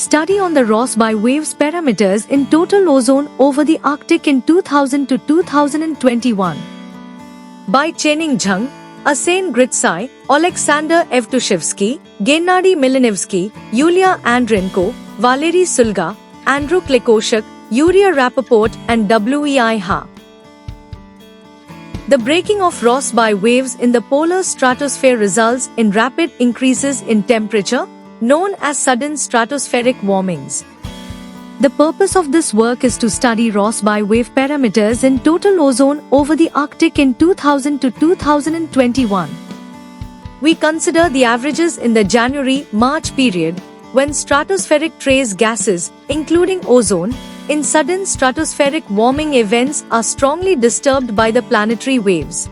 Study on the Rossby waves parameters in total ozone over the Arctic in 2000 to 2021. By Chening Zhang, Arsen Gritsai, Alexander Evtushevsky, Gennady Milanevsky, Yulia Andrenko, Valery Sulga, Andrew Klekoshuk, Yuria Rappaport and Wei Ha. The breaking of Rossby waves in the polar stratosphere results in rapid increases in temperature, known as sudden stratospheric warmings. The purpose of this work is to study Rossby wave parameters in total ozone over the Arctic in 2000 to 2021. We consider the averages in the January-March period, when stratospheric trace gases, including ozone, in sudden stratospheric warming events are strongly disturbed by the planetary waves.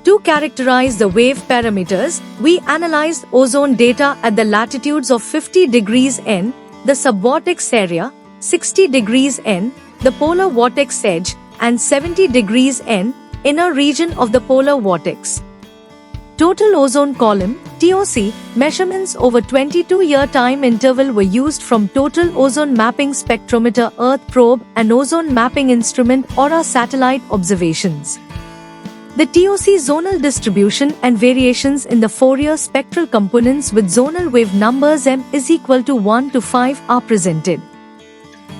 To characterize the wave parameters, we analyzed ozone data at the latitudes of 50 degrees N, the subvortex area, 60 degrees N, the polar vortex edge, and 70 degrees N, inner region of the polar vortex. Total ozone column (TOC) measurements over 22-year time interval were used from Total Ozone Mapping Spectrometer Earth Probe and Ozone Mapping Instrument (ORA) satellite observations. The TOC zonal distribution and variations in the Fourier spectral components with zonal wave numbers m is equal to 1 to 5 are presented.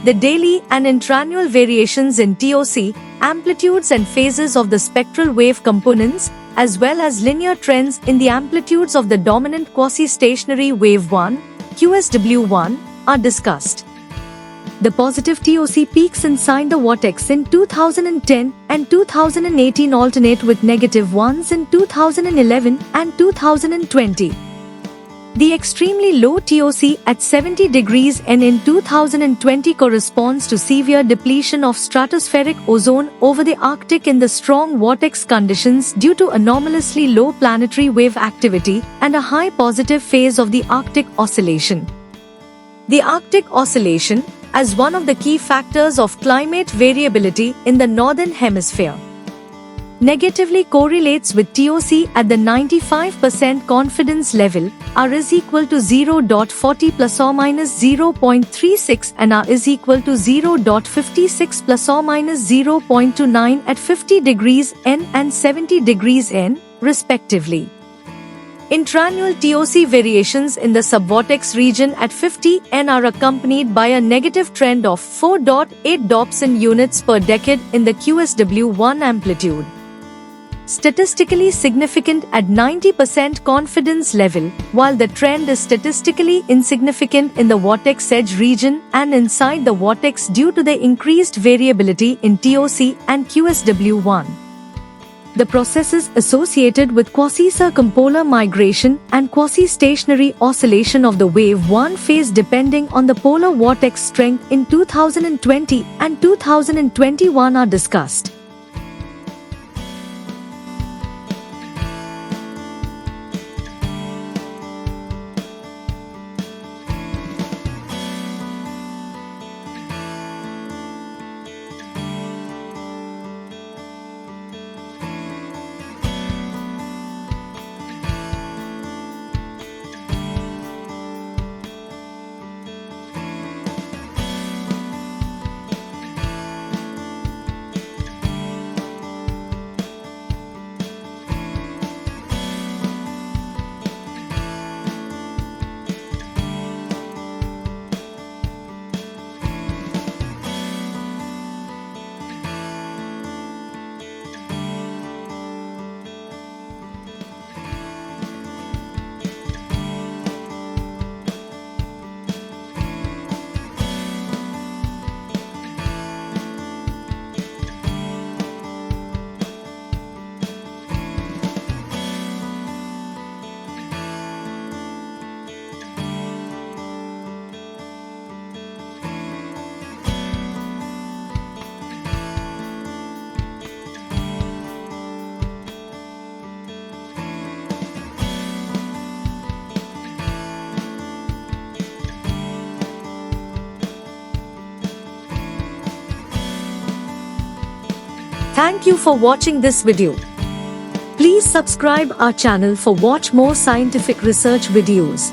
The daily and intraannual variations in TOC, amplitudes and phases of the spectral wave components, as well as linear trends in the amplitudes of the dominant quasi-stationary wave 1, QSW1, are discussed. The positive TOC peaks inside the vortex in 2010 and 2018 alternate with negative ones in 2011 and 2020. The extremely low TOC at 70 degrees N in 2020 corresponds to severe depletion of stratospheric ozone over the Arctic in the strong vortex conditions due to anomalously low planetary wave activity and a high positive phase of the Arctic Oscillation. The Arctic Oscillation, as one of the key factors of climate variability in the Northern Hemisphere, negatively correlates with TOC at the 95% confidence level, R is equal to 0.40 plus or minus 0.36 and R is equal to 0.56 plus or minus 0.29 at 50 degrees N and 70 degrees N, respectively. Intraannual TOC variations in the subvortex region at 50 N are accompanied by a negative trend of 4.8 Dobson units per decade in the QSW1 amplitude. Statistically significant at 90% confidence level, while the trend is statistically insignificant in the vortex edge region and inside the vortex due to the increased variability in TOC and QSW1. The processes associated with quasi-circumpolar migration and quasi-stationary oscillation of the wave 1 phase depending on the polar vortex strength in 2020 and 2021 are discussed. Thank you for watching this video. Please subscribe our channel for watch more scientific research videos.